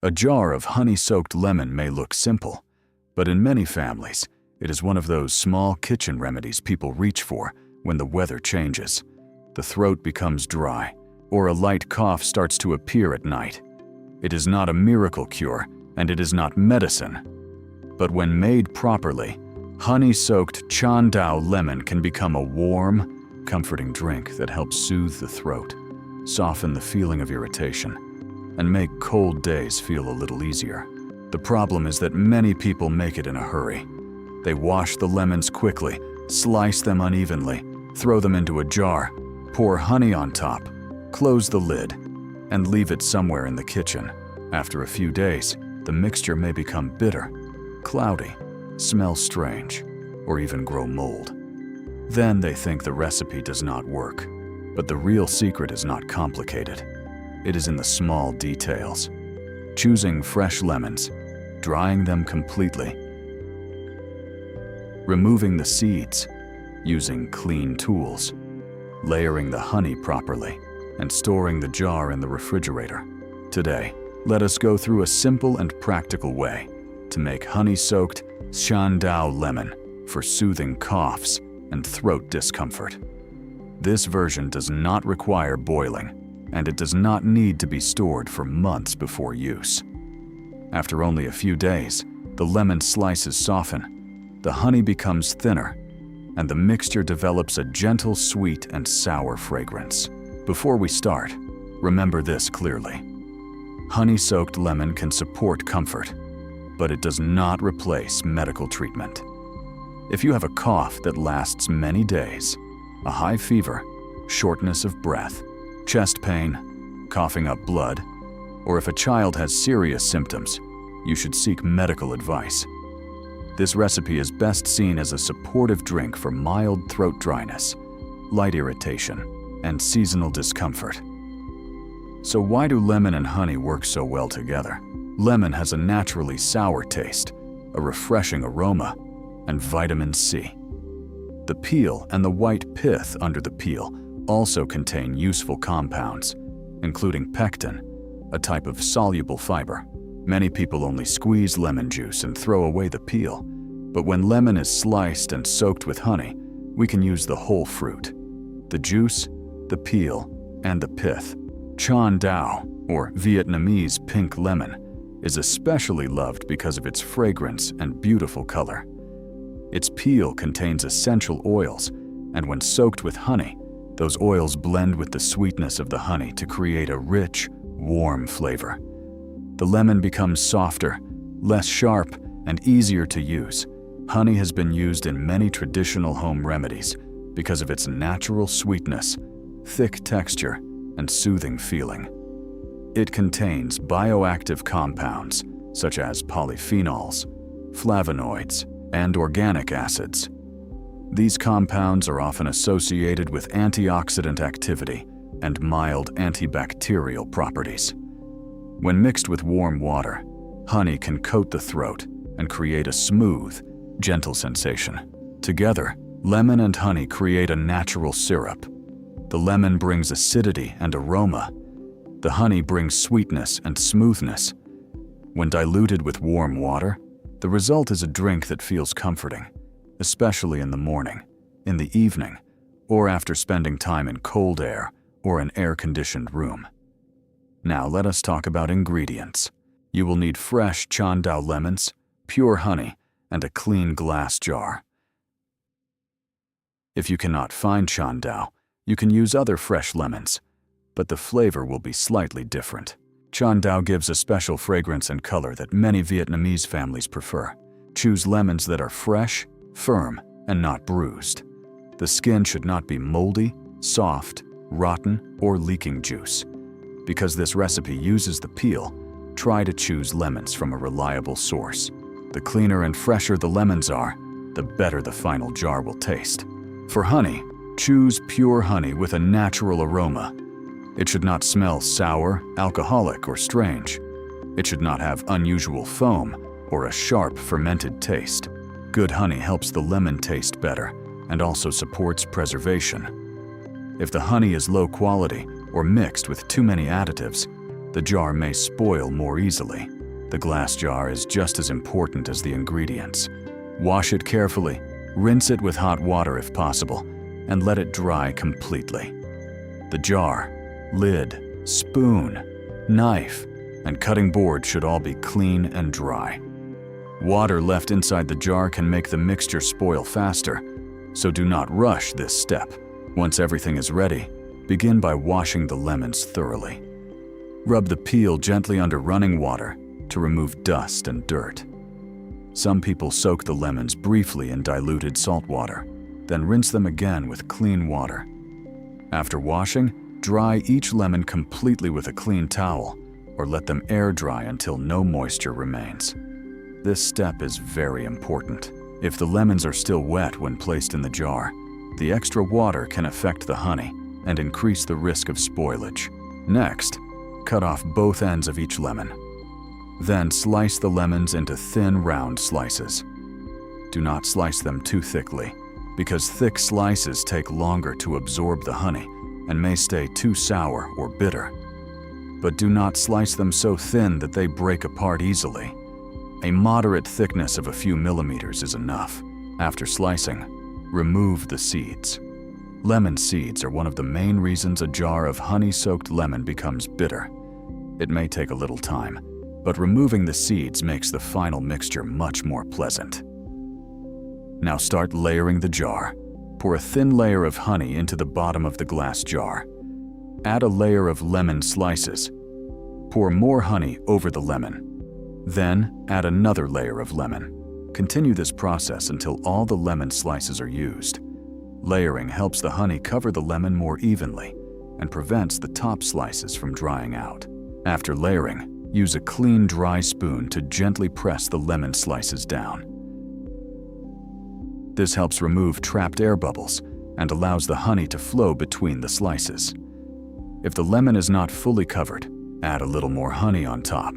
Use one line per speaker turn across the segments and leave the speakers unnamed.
A jar of honey-soaked lemon may look simple, but in many families, it is one of those small kitchen remedies people reach for when the weather changes. The throat becomes dry, or a light cough starts to appear at night. It is not a miracle cure, and it is not medicine. But when made properly, honey-soaked Chandao lemon can become a warm, comforting drink that helps soothe the throat, soften the feeling of irritation, and make cold days feel a little easier. The problem is that many people make it in a hurry. They wash the lemons quickly, slice them unevenly, throw them into a jar, pour honey on top, close the lid, and leave it somewhere in the kitchen. After a few days, the mixture may become bitter, cloudy, smell strange, or even grow mold. Then they think the recipe does not work. But the real secret is not complicated. It is in the small details. Choosing fresh lemons, drying them completely, removing the seeds, using clean tools, layering the honey properly, and storing the jar in the refrigerator. Today, let us go through a simple and practical way to make honey-soaked Chandao lemon for soothing coughs and throat discomfort. This version does not require boiling, and it does not need to be stored for months before use. After only a few days, the lemon slices soften, the honey becomes thinner, and the mixture develops a gentle sweet and sour fragrance. Before we start, remember this clearly. Honey-soaked lemon can support comfort, but it does not replace medical treatment. If you have a cough that lasts many days, a high fever, shortness of breath, chest pain, coughing up blood, or if a child has serious symptoms, you should seek medical advice. This recipe is best seen as a supportive drink for mild throat dryness, light irritation, and seasonal discomfort. So why do lemon and honey work so well together? Lemon has a naturally sour taste, a refreshing aroma, and vitamin C. The peel and the white pith under the peel also contain useful compounds, including pectin, a type of soluble fiber. Many people only squeeze lemon juice and throw away the peel, but when lemon is sliced and soaked with honey, we can use the whole fruit, the juice, the peel, and the pith. Chandao, or Vietnamese pink lemon, is especially loved because of its fragrance and beautiful color. Its peel contains essential oils, and when soaked with honey, those oils blend with the sweetness of the honey to create a rich, warm flavor. The lemon becomes softer, less sharp, and easier to use. Honey has been used in many traditional home remedies because of its natural sweetness, thick texture, and soothing feeling. It contains bioactive compounds such as polyphenols, flavonoids, and organic acids. These compounds are often associated with antioxidant activity and mild antibacterial properties. When mixed with warm water, honey can coat the throat and create a smooth, gentle sensation. Together, lemon and honey create a natural syrup. The lemon brings acidity and aroma. The honey brings sweetness and smoothness. When diluted with warm water, the result is a drink that feels comforting, especially in the morning, in the evening, or after spending time in cold air or an air-conditioned room. Now let us talk about ingredients. You will need fresh Chandao lemons, pure honey, and a clean glass jar. If you cannot find Chandao, you can use other fresh lemons, but the flavor will be slightly different. Chandao gives a special fragrance and color that many Vietnamese families prefer. Choose lemons that are fresh, firm, and not bruised. The skin should not be moldy, soft, rotten, or leaking juice. Because this recipe uses the peel, try to choose lemons from a reliable source. The cleaner and fresher the lemons are, the better the final jar will taste. For honey, choose pure honey with a natural aroma. It should not smell sour, alcoholic, or strange. It should not have unusual foam or a sharp fermented taste. Good honey helps the lemon taste better and also supports preservation. If the honey is low quality or mixed with too many additives, the the jar may spoil more easily. The glass jar is just as important as the ingredients. Wash it carefully, rinse it with hot water if possible, and let it dry completely. The jar, lid, spoon, knife, and cutting board should all be clean and dry. Water left inside the jar can make the mixture spoil faster, so do not rush this step. Once everything is ready, begin by washing the lemons thoroughly. Rub the peel gently under running water to remove dust and dirt. Some people soak the lemons briefly in diluted salt water, then rinse them again with clean water. After washing, dry each lemon completely with a clean towel, or let them air dry until no moisture remains. This step is very important. If the lemons are still wet when placed in the jar, the extra water can affect the honey and increase the risk of spoilage. Next, cut off both ends of each lemon. Then slice the lemons into thin, round slices. Do not slice them too thickly, because thick slices take longer to absorb the honey and may stay too sour or bitter. But do not slice them so thin that they break apart easily. A moderate thickness of a few millimeters is enough. After slicing, remove the seeds. Lemon seeds are one of the main reasons a jar of honey-soaked lemon becomes bitter. It may take a little time, but removing the seeds makes the final mixture much more pleasant. Now start layering the jar. Pour a thin layer of honey into the bottom of the glass jar. Add a layer of lemon slices. Pour more honey over the lemon. Then add another layer of lemon. Continue this process until all the lemon slices are used. Layering helps the honey cover the lemon more evenly and prevents the top slices from drying out. After layering, use a clean, dry spoon to gently press the lemon slices down. This helps remove trapped air bubbles and allows the honey to flow between the slices. If the lemon is not fully covered, add a little more honey on top.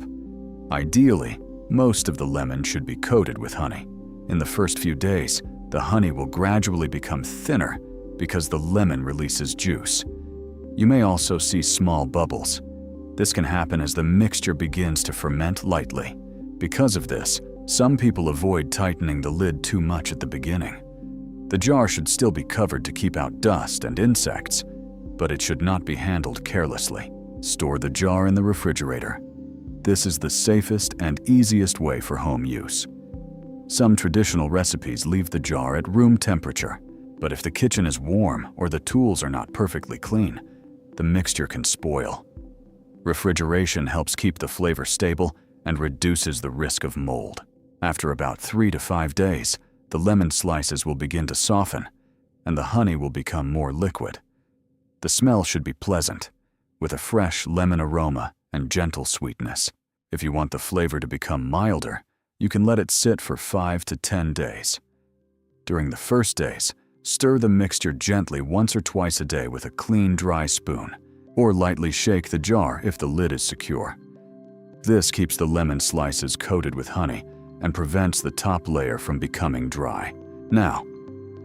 Ideally, most of the lemon should be coated with honey. In the first few days, the honey will gradually become thinner because the lemon releases juice. You may also see small bubbles. This can happen as the mixture begins to ferment lightly. Because of this, some people avoid tightening the lid too much at the beginning. The jar should still be covered to keep out dust and insects, but it should not be handled carelessly. Store the jar in the refrigerator. This is the safest and easiest way for home use. Some traditional recipes leave the jar at room temperature, but if the kitchen is warm or the tools are not perfectly clean, the mixture can spoil. Refrigeration helps keep the flavor stable and reduces the risk of mold. After about 3 to 5 days, the lemon slices will begin to soften and the honey will become more liquid. The smell should be pleasant, with a fresh lemon aroma and gentle sweetness. If you want the flavor to become milder, you can let it sit for 5 to 10 days. During the first days, stir the mixture gently once or twice a day with a clean, dry spoon, or lightly shake the jar if the lid is secure. This keeps the lemon slices coated with honey and prevents the top layer from becoming dry. Now,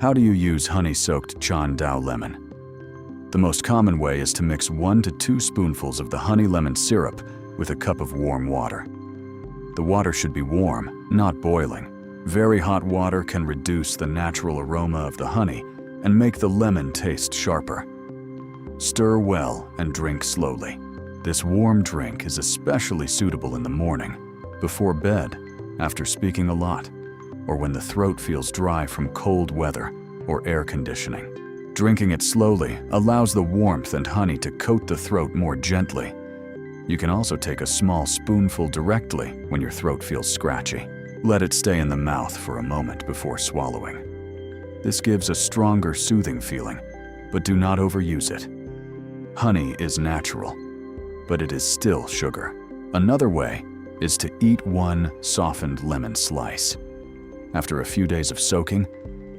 how do you use honey-soaked Chandao lemon? The most common way is to mix 1 to 2 spoonfuls of the honey lemon syrup with a cup of warm water. The water should be warm, not boiling. Very hot water can reduce the natural aroma of the honey and make the lemon taste sharper. Stir well and drink slowly. This warm drink is especially suitable in the morning, before bed, after speaking a lot, or when the throat feels dry from cold weather or air conditioning. Drinking it slowly allows the warmth and honey to coat the throat more gently. You can also take a small spoonful directly when your throat feels scratchy. Let it stay in the mouth for a moment before swallowing. This gives a stronger, soothing feeling, but do not overuse it. Honey is natural, but it is still sugar. Another way is to eat 1 softened lemon slice. After a few days of soaking,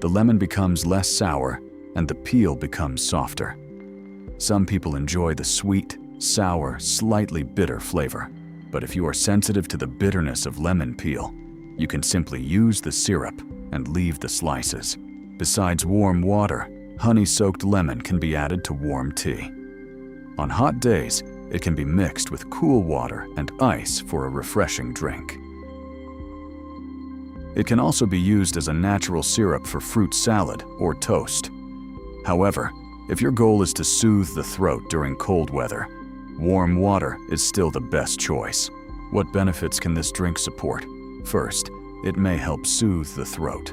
the lemon becomes less sour and the peel becomes softer. Some people enjoy the sweet, sour, slightly bitter flavor, but if you are sensitive to the bitterness of lemon peel, you can simply use the syrup and leave the slices. Besides warm water, honey-soaked lemon can be added to warm tea. On hot days, It can be mixed with cool water and ice for a refreshing drink. It can also be used as a natural syrup for fruit salad or toast. However, if your goal is to soothe the throat during cold weather, warm water is still the best choice. What benefits can this drink support? First, it may help soothe the throat.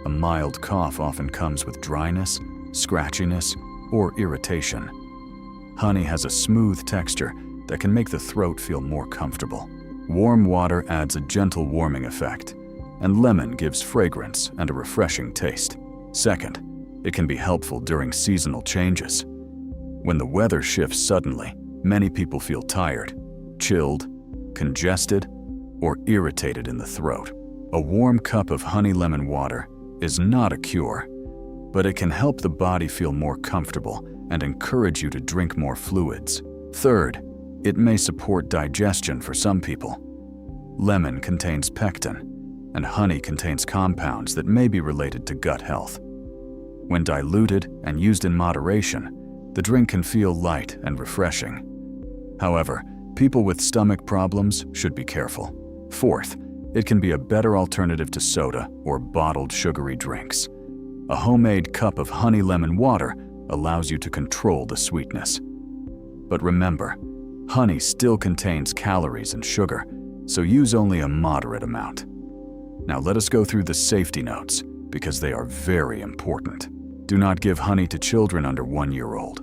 A mild cough often comes with dryness, scratchiness, or irritation. Honey has a smooth texture that can make the throat feel more comfortable. Warm water adds a gentle warming effect, and lemon gives fragrance and a refreshing taste. Second, it can be helpful during seasonal changes. When the weather shifts suddenly, many people feel tired, chilled, congested, or irritated in the throat. A warm cup of honey lemon water is not a cure, but it can help the body feel more comfortable and encourage you to drink more fluids. Third, it may support digestion for some people. Lemon contains pectin, and honey contains compounds that may be related to gut health. When diluted and used in moderation, the drink can feel light and refreshing. However, people with stomach problems should be careful. Fourth, it can be a better alternative to soda or bottled sugary drinks. A homemade cup of honey lemon water allows you to control the sweetness. But remember, honey still contains calories and sugar, so use only a moderate amount. Now let us go through the safety notes, because they are very important. Do not give honey to children under 1 year old.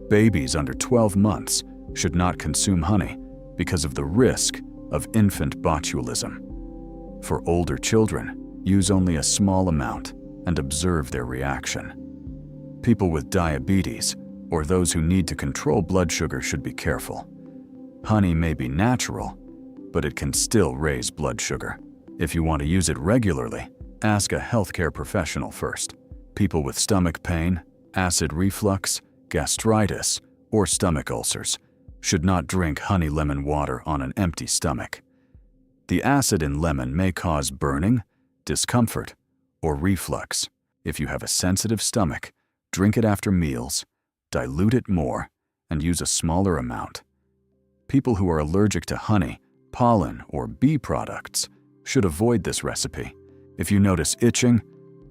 Babies under 12 months should not consume honey because of the risk of infant botulism. For older children, use only a small amount and observe their reaction. People with diabetes or those who need to control blood sugar should be careful. Honey may be natural, but it can still raise blood sugar. If you want to use it regularly, ask a healthcare professional first. People with stomach pain, acid reflux, gastritis, or stomach ulcers should not drink honey lemon water on an empty stomach. The acid in lemon may cause burning, discomfort, or reflux. If you have a sensitive stomach, drink it after meals, dilute it more, and use a smaller amount. People who are allergic to honey, pollen, or bee products should avoid this recipe. If you notice itching,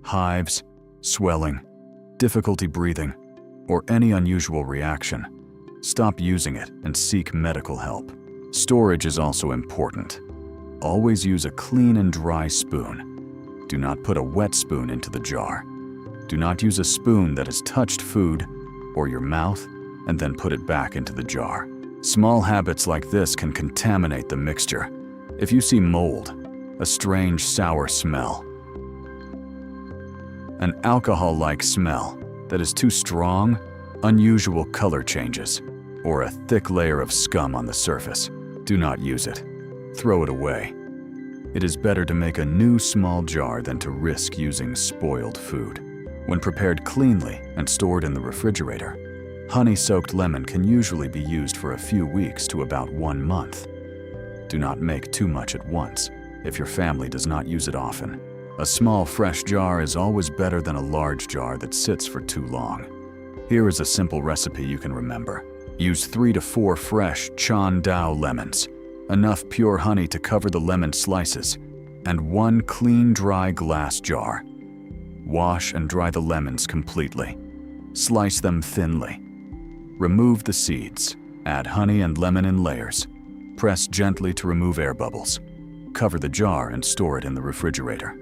hives, swelling, difficulty breathing, or any unusual reaction, stop using it and seek medical help. Storage is also important. Always use a clean and dry spoon. Do not put a wet spoon into the jar. Do not use a spoon that has touched food or your mouth and then put it back into the jar. Small habits like this can contaminate the mixture. If you see mold, a strange sour smell, an alcohol-like smell that is too strong, unusual color changes, or a thick layer of scum on the surface, do not use it. Throw it away. It is better to make a new small jar than to risk using spoiled food. When prepared cleanly and stored in the refrigerator, honey-soaked lemon can usually be used for a few weeks to about 1 month. Do not make too much at once if your family does not use it often. A small fresh jar is always better than a large jar that sits for too long. Here is a simple recipe you can remember. Use 3 to 4 fresh Chan Dao lemons, enough pure honey to cover the lemon slices, and 1 clean dry glass jar. Wash and dry the lemons completely. Slice them thinly. Remove the seeds. Add honey and lemon in layers. Press gently to remove air bubbles. Cover the jar and store it in the refrigerator.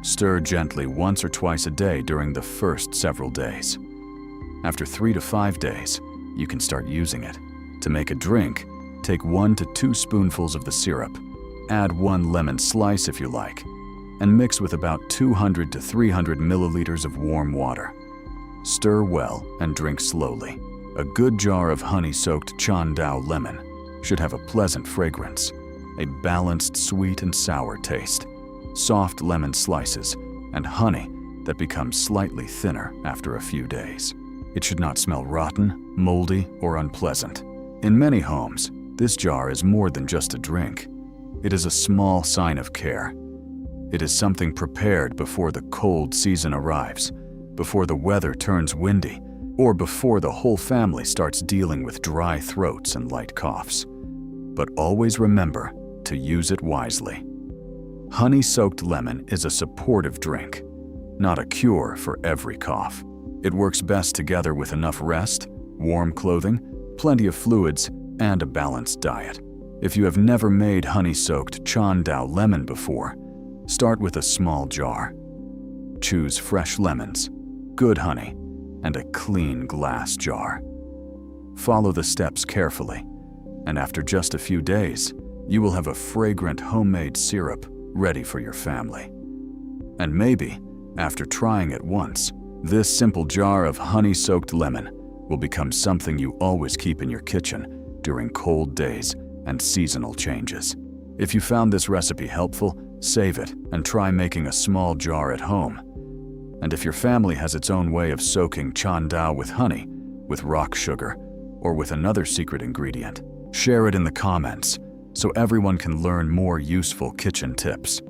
Stir gently once or twice a day during the first several days. After 3 to 5 days, you can start using it. To make a drink, take 1 to 2 spoonfuls of the syrup. Add 1 lemon slice if you like, and mix with about 200 to 300 milliliters of warm water. Stir well and drink slowly. A good jar of honey-soaked Chan Dao lemon should have a pleasant fragrance, a balanced sweet and sour taste, soft lemon slices, and honey that becomes slightly thinner after a few days. It should not smell rotten, moldy, or unpleasant. In many homes, this jar is more than just a drink. It is a small sign of care. It is something prepared before the cold season arrives, before the weather turns windy, or before the whole family starts dealing with dry throats and light coughs. But always remember to use it wisely. Honey-soaked lemon is a supportive drink, not a cure for every cough. It works best together with enough rest, warm clothing, plenty of fluids, and a balanced diet. If you have never made honey-soaked Chandao lemon before, start with a small jar. Choose fresh lemons, good honey, and a clean glass jar. Follow the steps carefully, and after just a few days, you will have a fragrant homemade syrup ready for your family. And maybe, after trying it once, this simple jar of honey-soaked lemon will become something you always keep in your kitchen during cold days and seasonal changes. If you found this recipe helpful, save it and try making a small jar at home. And if your family has its own way of soaking Chandao with honey, with rock sugar, or with another secret ingredient, share it in the comments so everyone can learn more useful kitchen tips.